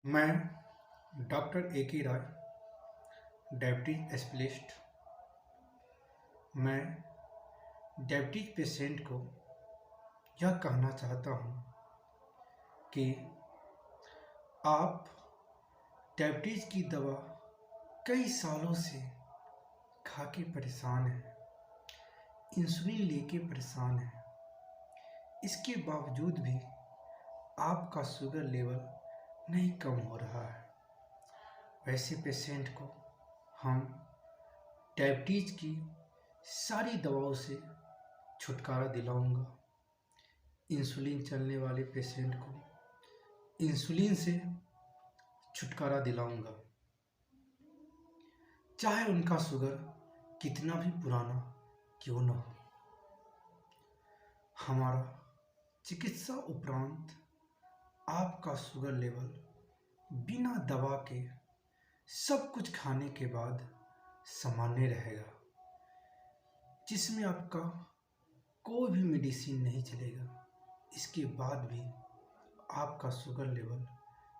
मैं doctor A के राय, diabetes specialist. मैं डायबिटीज पेशेंट को यह कहना चाहता हूँ कि आप डायबिटीज की दवा कई सालों से खा के परेशान हैं, इंसुलिन लेके परेशान हैं। इसके बावजूद भी आपका शुगर लेवल नहीं कम हो रहा है। वैसे पेशेंट को हम डायबिटीज की सारी दवाओं से छुटकारा दिलाऊंगा। इंसुलिन चलने वाले पेशेंट को इंसुलिन से छुटकारा दिलाऊंगा, चाहे उनका शुगर कितना भी पुराना क्यों न हो। हमारा चिकित्सा उपरांत आपका शुगर लेवल बिना दवा के सब कुछ खाने के बाद सामान्य रहेगा, जिसमें आपका कोई भी मेडिसिन नहीं चलेगा। इसके बाद भी आपका शुगर लेवल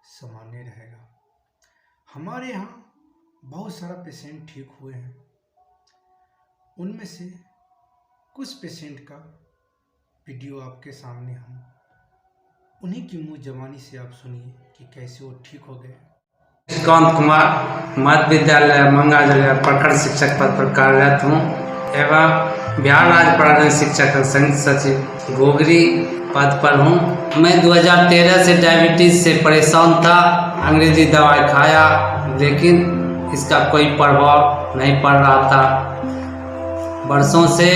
सामान्य रहेगा। हमारे यहाँ बहुत सारा पेशेंट ठीक हुए हैं। उनमें से कुछ पेशेंट का वीडियो आपके सामने हम उन्हीं की मुँह जबानी से आप सुनिए कि कैसे वो ठीक हो गए। कांत कुमार, मध्य विद्यालय मंगाजलिया प्रखंड शिक्षक पद पर कार्यरत हूँ एवं बिहार राज्य प्राथमिक शिक्षक संघ सचिव गोगरी पद पर हूँ। मैं 2013 से डायबिटीज से परेशान था। अंग्रेजी दवाई खाया लेकिन इसका कोई प्रभाव नहीं पड़ रहा था। वर्षों से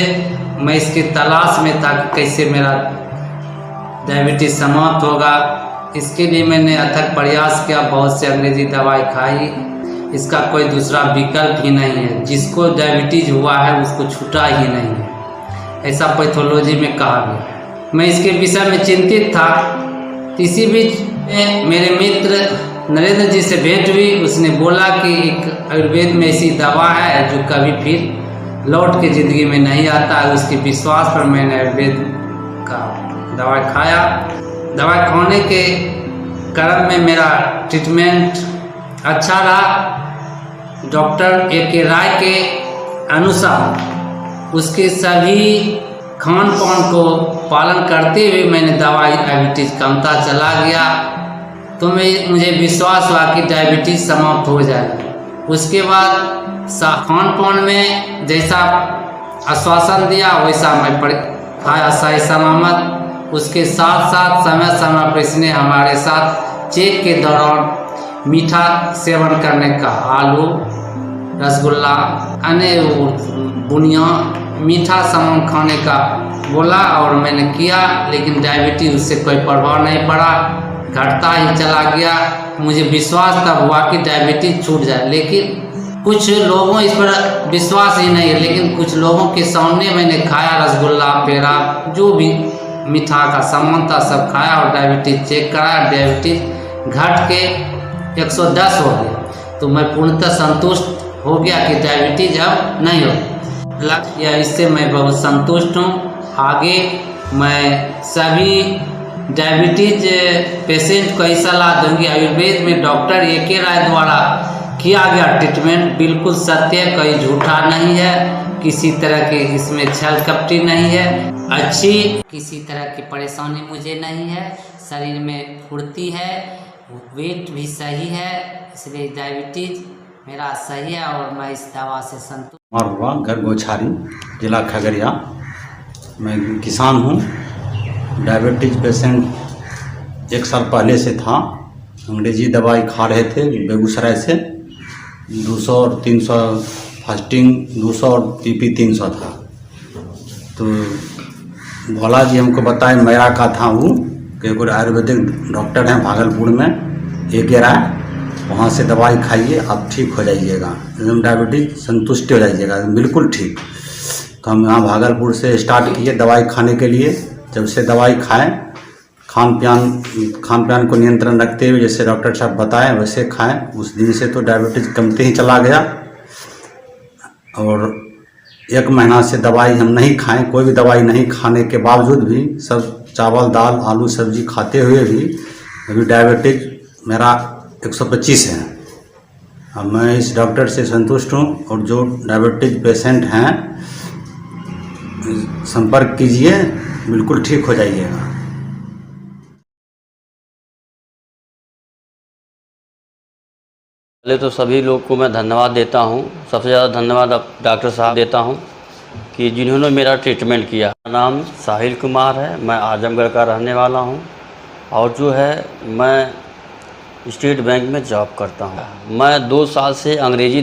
मैं इसकी तलाश में था कि कैसे मेरा डायबिटीज समाप्त होगा। इसके लिए मैंने अथक प्रयास किया, बहुत से अंग्रेजी दवाई खाई। इसका कोई दूसरा विकल्प ही नहीं है। जिसको डायबिटीज हुआ है उसको छूटा ही नहीं है, ऐसा पैथोलॉजी में कहा गया। मैं इसके विषय में चिंतित था। इसी बीच में मेरे मित्र नरेंद्र जी से भेंट हुई। उसने बोला कि एक आयुर्वेद में ऐसी दवा है जो कभी फिर लौट के ज़िंदगी में नहीं आता है। उसके विश्वास पर मैंने आयुर्वेद का दवाई खाया। दवाई खाने के क्रम में मेरा ट्रीटमेंट अच्छा रहा। डॉक्टर ए के राय के अनुसार उसके सभी खान पान को पालन करते हुए मैंने दवाई डायबिटीज कमता चला गया। तो मुझे विश्वास हुआ कि डायबिटीज समाप्त हो जाएगा। उसके बाद खान पान में जैसा आश्वासन दिया वैसा मैं खाया सही सलामत। उसके साथ साथ समय समय पर इसने हमारे साथ चेक के दौरान मीठा सेवन करने का, आलू, रसगुल्ला, अन्य बुनिया मीठा सामान खाने का बोला और मैंने किया। लेकिन डायबिटीज उससे कोई प्रभाव नहीं पड़ा, घटता ही चला गया। मुझे विश्वास तब हुआ कि डायबिटीज छूट जाए। लेकिन कुछ लोगों इस पर विश्वास ही नहीं है। लेकिन कुछ लोगों के सामने मैंने खाया रसगुल्ला, पेड़ा, जो भी मीठा का सामान था सब खाया और डायबिटीज चेक कराया। डायबिटीज घट के 110 हो गया। तो मैं पूर्णतः संतुष्ट हो गया कि डायबिटीज अब नहीं हो या इससे मैं बहुत संतुष्ट हूँ। आगे मैं सभी डायबिटीज पेशेंट को यही सलाह दूंगी, आयुर्वेद में डॉक्टर ए के राय द्वारा किया गया ट्रीटमेंट बिल्कुल सत्य, कोई झूठा नहीं है। किसी तरह के इसमें छल कपटी नहीं है। अच्छी किसी तरह की परेशानी मुझे नहीं है। शरीर में फुर्ती है, वेट भी सही है, इसलिए डायबिटीज मेरा सही है और मैं इस दवा से संतुष्ट। और हुआ घर गोछारी, जिला खगड़िया। मैं किसान हूँ। डायबिटीज पेशेंट 1 साल पहले से था। अंग्रेजी दवाई खा रहे थे बेगूसराय से। 200 और 300 फास्टिंग 200 और पीपी 300 था। तो भोला जी हमको बताए, मेरा का था वो कि एक आयुर्वेदिक डॉक्टर हैं भागलपुर में, ए के राय, वहाँ से दवाई खाइए आप ठीक हो जाइएगा, एकदम डायबिटीज संतुष्टि हो जाइएगा, बिल्कुल ठीक। तो हम यहाँ भागलपुर से स्टार्ट किए दवाई खाने के लिए। जब से दवाई खाएं, खान पान को नियंत्रण रखते हुए जैसे डॉक्टर साहब बताएं वैसे खाएं। उस दिन से तो डायबिटीज कमते ही चला गया। और 1 महीना से दवाई हम नहीं खाएं, कोई भी दवाई नहीं खाने के बावजूद भी, सब चावल दाल आलू सब्जी खाते हुए भी अभी डायबिटीज मेरा 125 है। अब मैं इस डॉक्टर से संतुष्ट हूँ और जो डायबिटीज पेशेंट हैं संपर्क कीजिए, बिल्कुल ठीक हो जाइएगा। पहले तो सभी लोग को मैं धन्यवाद देता हूँ। सबसे ज़्यादा धन्यवाद डॉक्टर साहब देता हूँ कि जिन्होंने मेरा ट्रीटमेंट किया। मेरा नाम साहिल कुमार है, मैं आजमगढ़ का रहने वाला हूँ और जो है मैं स्टेट बैंक में जॉब करता हूँ। मैं 2 साल से अंग्रेज़ी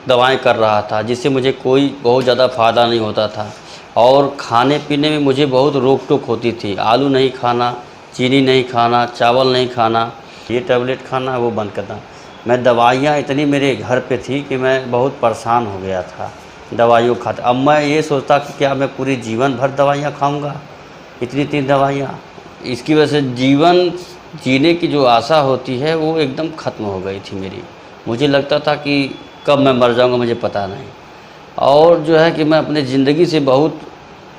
दवाएं कर रहा था, जिससे मुझे कोई बहुत ज़्यादा फ़ायदा नहीं होता था और खाने पीने में मुझे बहुत रोक टोक होती थी। आलू नहीं खाना, चीनी नहीं खाना, चावल नहीं खाना, ये टैबलेट खाना वो बंद करना। मैं दवाइयाँ इतनी मेरे घर पे थी कि मैं बहुत परेशान हो गया था दवाइयों खाते। अब मैं ये सोचता कि क्या मैं पूरी जीवन भर दवाइयाँ खाऊंगा, इतनी दवाइयाँ। इसकी वजह से जीवन जीने की जो आशा होती है वो एकदम ख़त्म हो गई थी मेरी। मुझे लगता था कि कब मैं मर जाऊंगा मुझे पता नहीं, और जो है कि मैं अपने ज़िंदगी से बहुत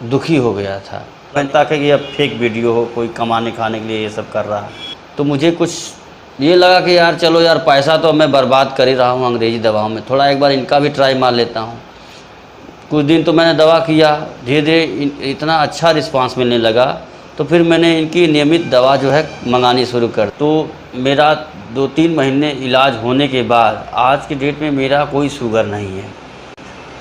दुखी हो गया था। लगता था कि अब फेक वीडियो हो, कोई कमाने खाने के लिए ये सब कर रहा है। तो मुझे कुछ ये लगा कि यार चलो यार, पैसा तो मैं बर्बाद कर ही रहा हूँ अंग्रेज़ी दवाओं में, थोड़ा एक बार इनका भी ट्राई मार लेता हूँ। कुछ दिन तो मैंने दवा किया, धीरे धीरे इतना अच्छा रिस्पांस मिलने लगा, तो फिर मैंने इनकी नियमित दवा जो है मंगानी शुरू कर। तो मेरा 2-3 महीने इलाज होने के बाद आज की डेट में मेरा कोई शुगर नहीं है।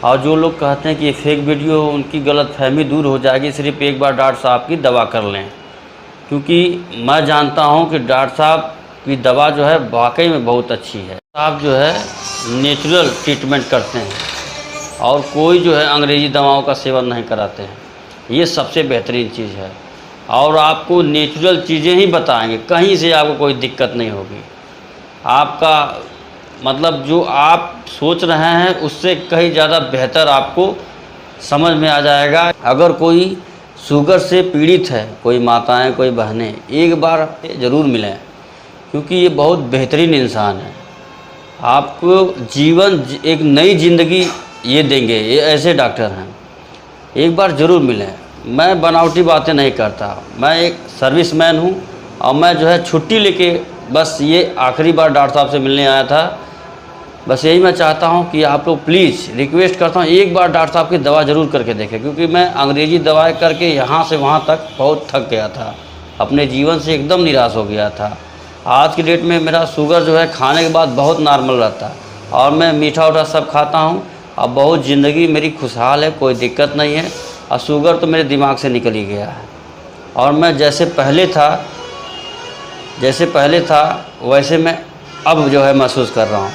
और जो लोग कहते हैं कि ये फेक वीडियो, उनकी गलतफहमी दूर हो जाएगी, सिर्फ एक बार डॉक्टर साहब की दवा कर लें। क्योंकि मैं जानता हूँ कि डॉक्टर साहब की दवा जो है वाकई में बहुत अच्छी है। आप जो है नेचुरल ट्रीटमेंट करते हैं और कोई जो है अंग्रेज़ी दवाओं का सेवन नहीं कराते हैं, ये सबसे बेहतरीन चीज़ है। और आपको नेचुरल चीज़ें ही बताएंगे, कहीं से आपको कोई दिक्कत नहीं होगी। आपका मतलब जो आप सोच रहे हैं उससे कहीं ज़्यादा बेहतर आपको समझ में आ जाएगा। अगर कोई शुगर से पीड़ित है, कोई माताएं, कोई बहनें, एक बार ज़रूर मिलें, क्योंकि ये बहुत बेहतरीन इंसान है। आपको जीवन एक नई ज़िंदगी ये देंगे, ये ऐसे डॉक्टर हैं। एक बार ज़रूर मिलें। मैं बनावटी बातें नहीं करता, मैं एक सर्विसमैन हूँ और मैं जो है छुट्टी लेके बस ये आखिरी बार डॉक्टर साहब से मिलने आया था। बस यही मैं चाहता हूँ कि आप लोग प्लीज़ रिक्वेस्ट करता हूँ, एक बार डॉक्टर साहब की दवा ज़रूर करके देखें, क्योंकि मैं अंग्रेज़ी दवाएं करके यहाँ से वहाँ तक बहुत थक गया था, अपने जीवन से एकदम निराश हो गया था। आज की डेट में मेरा शुगर जो है खाने के बाद बहुत नॉर्मल रहता है और मैं मीठा उठा सब खाता हूँ। अब बहुत ज़िंदगी मेरी खुशहाल है, कोई दिक्कत नहीं है और शुगर तो मेरे दिमाग से निकल ही गया है। और मैं जैसे पहले था वैसे मैं अब जो है महसूस कर रहा हूँ।